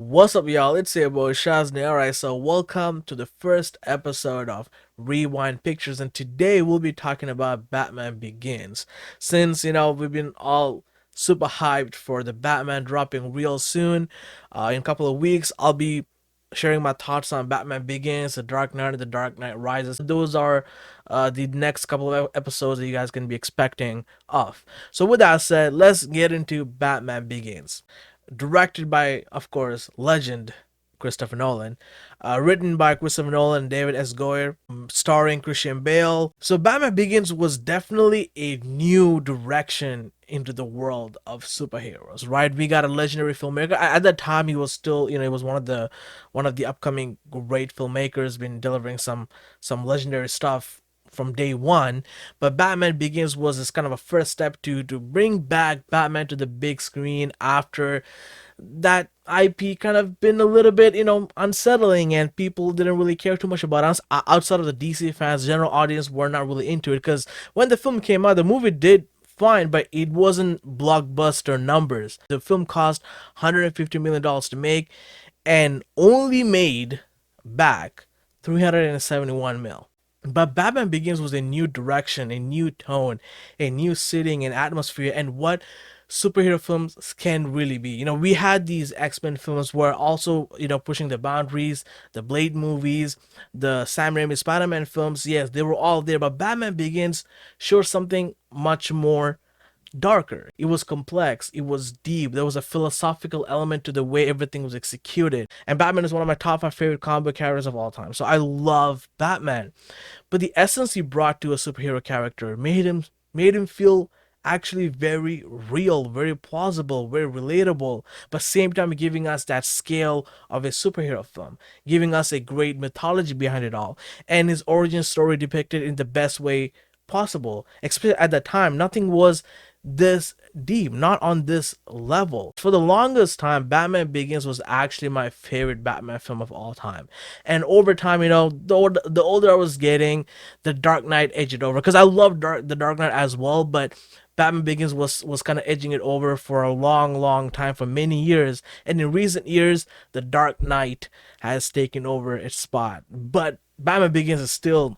What's up, y'all? It's your boy Shazni. Alright, so welcome to the first episode of Rewind Pictures, and today we'll be talking about Batman Begins. Since we've been all super hyped for the Batman dropping real soon, in a couple of weeks, I'll be sharing my thoughts on Batman Begins, The Dark Knight, and The Dark Knight Rises. Those are the next couple of episodes that you guys can be expecting of. So, with that said, let's get into Batman Begins. Directed by, of course, legend Christopher Nolan, written by Christopher Nolan and David S. Goyer, starring Christian Bale. So Batman Begins was definitely a new direction into the world of superheroes, right? We got a legendary filmmaker. At that time, he was still, he was one of the upcoming great filmmakers, been delivering some legendary stuff from day one. But Batman Begins was this kind of a first step to bring back Batman to the big screen after that IP kind of been a little bit, unsettling, and people didn't really care too much about us outside of the DC fans. General audience were not really into it because when the film came out, the movie did fine, but it wasn't blockbuster numbers. The film cost $150 million to make and only made back 371 mil. But Batman Begins was a new direction, a new tone, a new setting and atmosphere, and what superhero films can really be. We had these X-Men films were also, pushing the boundaries, the Blade movies, the Sam Raimi Spider-Man films. Yes, they were all there, but Batman Begins showed something much more darker. It was complex, it was deep, there was a philosophical element to the way everything was executed. And Batman is one of my top 5 favorite comic book characters of all time. So I love Batman. But the essence he brought to a superhero character made him feel actually very real, very plausible, very relatable, but same time giving us that scale of a superhero film, giving us a great mythology behind it all, and his origin story depicted in the best way possible. Especially at that time, nothing was this deep, not on this level. For the longest time, Batman Begins was actually my favorite Batman film of all time. And over time, the older I was getting, the Dark Knight edged it over because I love the Dark Knight as well, but Batman Begins was kind of edging it over for a long, long time, for many years. And in recent years, the Dark Knight has taken over its spot. But Batman Begins is still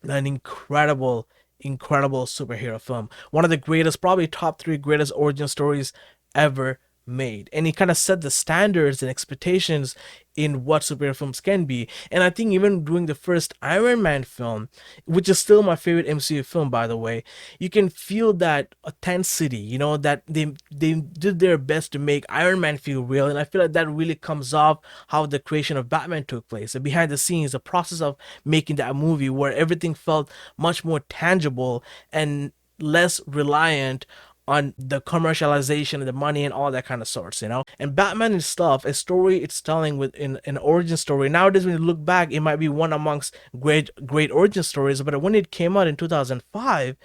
an incredible superhero film. One of the greatest, probably top 3 greatest origin stories ever made. And he kind of set the standards and expectations in what superhero films can be. And I think even doing the first Iron Man film, which is still my favorite MCU film, by the way, you can feel that authenticity, that they did their best to make Iron Man feel real. And I feel like that really comes off how the creation of Batman took place. And behind the scenes, the process of making that movie where everything felt much more tangible and less reliant on the commercialization and the money and all that kind of sorts. And Batman itself, a story it's telling with in an origin story. Nowadays, when you look back, it might be one amongst great origin stories, but when it came out in 2005,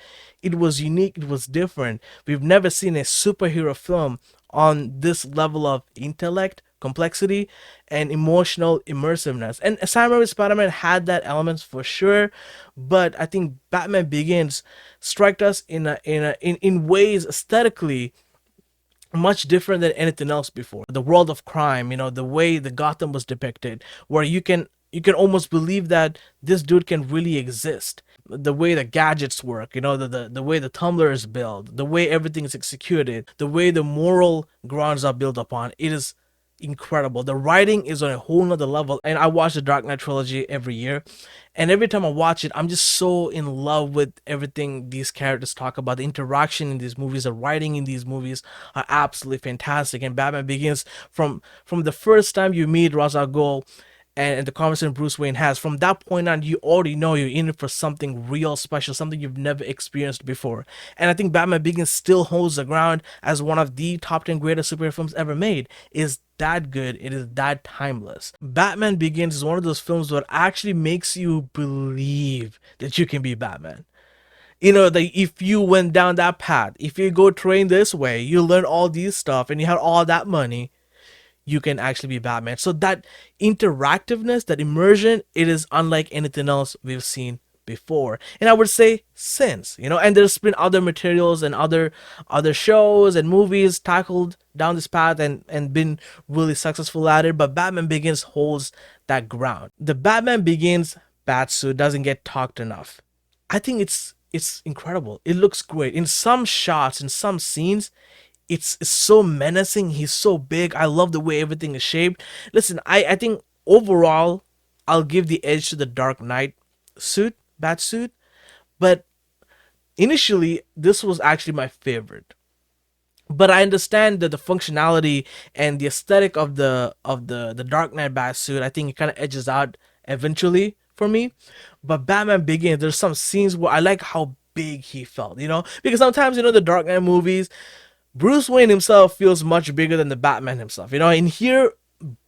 it was unique, it was different. We've never seen a superhero film on this level of intellect, complexity, and emotional immersiveness. And Sam Raimi's Spider-Man had that elements for sure, but I think Batman Begins struck us in ways aesthetically much different than anything else before. The world of crime, the way the Gotham was depicted, where you can almost believe that this dude can really exist. The way the gadgets work, the way the Tumblr is built, the way everything is executed, the way the moral grounds are built upon, it is incredible. The writing is on a whole nother level. And I watch the Dark Knight trilogy every year, and every time I watch it, I'm just so in love with everything these characters talk about. The interaction in these movies, the writing in these movies are absolutely fantastic. And Batman Begins, from the first time you meet Ra's al Ghul and the conversation Bruce Wayne has, from that point on, you already know you're in it for something real special, something you've never experienced before. And I think Batman Begins still holds the ground as one of the top 10 greatest superhero films ever made. Is that good, it is that timeless. Batman Begins is one of those films that actually makes you believe that you can be Batman. That if you went down that path, if you go train this way, you learn all these stuff, and you had all that money, you can actually be Batman. So that interactiveness, that immersion, it is unlike anything else we've seen before, and I would say since, and there's been other materials and other shows and movies tackled down this path and been really successful at it, but Batman Begins holds that ground. The Batman Begins batsuit doesn't get talked enough. I think it's incredible. It looks great in some shots, in some scenes. It's so menacing. He's so big. I love the way everything is shaped. Listen, I think overall, I'll give the edge to the Dark Knight bat suit. But initially, this was actually my favorite. But I understand that the functionality and the aesthetic of the Dark Knight bat suit, I think it kind of edges out eventually for me. But Batman Begins, there's some scenes where I like how big he felt, because sometimes the Dark Knight movies, Bruce Wayne himself feels much bigger than the Batman himself, and here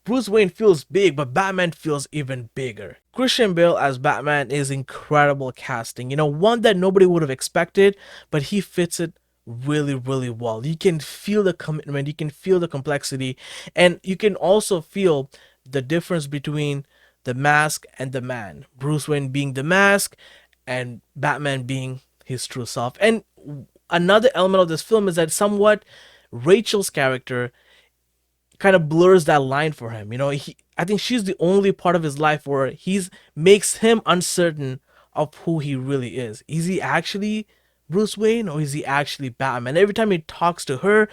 Bruce Wayne feels big, but Batman feels even bigger. Christian Bale as Batman is incredible casting, one that nobody would have expected, but he fits it really, really well. You can feel the commitment, you can feel the complexity, and you can also feel the difference between the mask and the man. Bruce Wayne being the mask and Batman being his true self. And another element of this film is that somewhat Rachel's character kind of blurs that line for him. I think she's the only part of his life where he's makes him uncertain of who he really is. Is he actually Bruce Wayne or is he actually Batman? Every time he talks to her,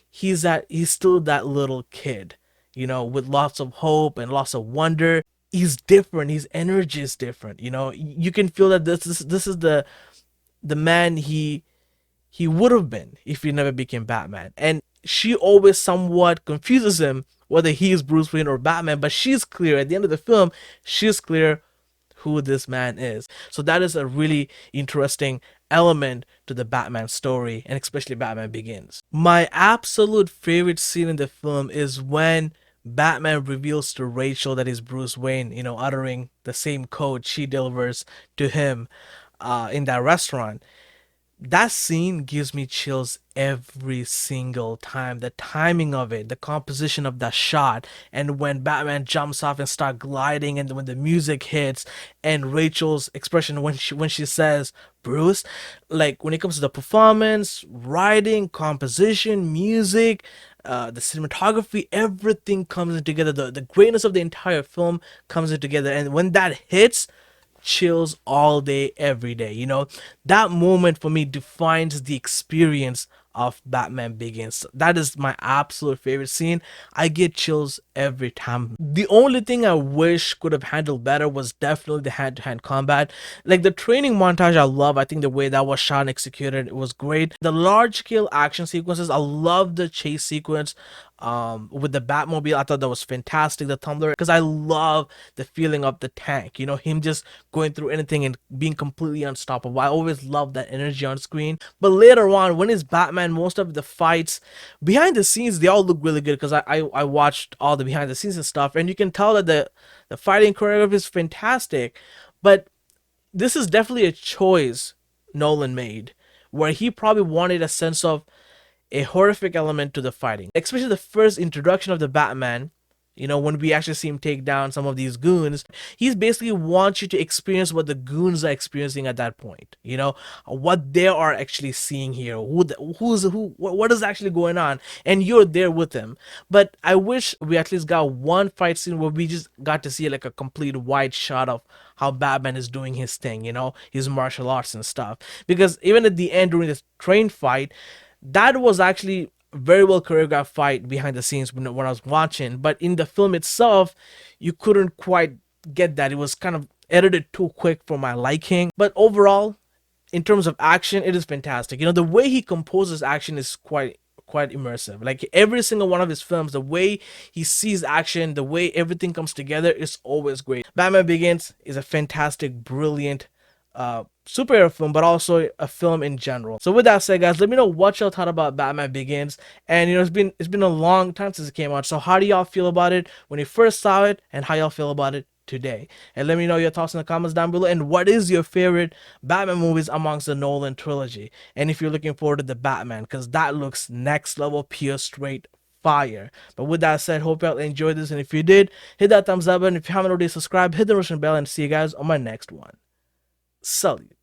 he's still that little kid, with lots of hope and lots of wonder. He's different. His energy is different. You can feel that this is the man he would have been if he never became Batman. And she always somewhat confuses him whether he is Bruce Wayne or Batman, but she's clear at the end of the film. She's clear who this man is. So that is a really interesting element to the Batman story, and especially Batman Begins. My absolute favorite scene in the film is when Batman reveals to Rachel that he's Bruce Wayne, uttering the same code she delivers to him in that restaurant. That scene gives me chills every single time. The timing of it, the composition of that shot, and when Batman jumps off and start gliding, and when the music hits, and Rachel's expression when she says Bruce, like when it comes to the performance, writing, composition, music, the cinematography, everything comes in together. The greatness of the entire film comes in together, and when that hits, chills all day every day. That moment for me defines the experience of Batman Begins. That is my absolute favorite scene. I get chills every time. The only thing I wish could have handled better was definitely the hand-to-hand combat. Like the training montage, I love. I think the way that was shot and executed, it was great. The large-scale action sequences, I love the chase sequence with the Batmobile. I thought that was fantastic. The tumbler, because I love the feeling of the tank, him just going through anything and being completely unstoppable. I always love that energy on screen. But later on, when it's Batman, most of the fights behind the scenes, they all look really good, because I watched all the behind the scenes and stuff, and you can tell that the fighting choreography is fantastic. But this is definitely a choice Nolan made, where he probably wanted a sense of a horrific element to the fighting, especially the first introduction of the Batman. When we actually see him take down some of these goons, he's basically wants you to experience what the goons are experiencing at that point. What they are actually seeing here, what is actually going on, and you're there with them. But I wish we at least got one fight scene where we just got to see like a complete wide shot of how Batman is doing his thing, his martial arts and stuff. Because even at the end during this train fight, that was actually very well choreographed fight behind the scenes when I was watching, but in the film itself, you couldn't quite get that. It was kind of edited too quick for my liking. But overall, in terms of action, it is fantastic. The way he composes action is quite immersive. Like every single one of his films, the way he sees action, the way everything comes together is always great. Batman Begins is a fantastic, brilliant superhero film, but also a film in general. So with that said, guys, let me know what y'all thought about Batman Begins. And it's been a long time since it came out. So how do y'all feel about it when you first saw it, and how y'all feel about it today? And let me know your thoughts in the comments down below. And what is your favorite Batman movies amongst the Nolan trilogy? And if you're looking forward to the Batman, because that looks next level, pure straight fire. But with that said, hope y'all enjoyed this, and if you did, hit that thumbs up button. If you haven't already subscribed, hit the notification bell, and see you guys on my next one. Salute.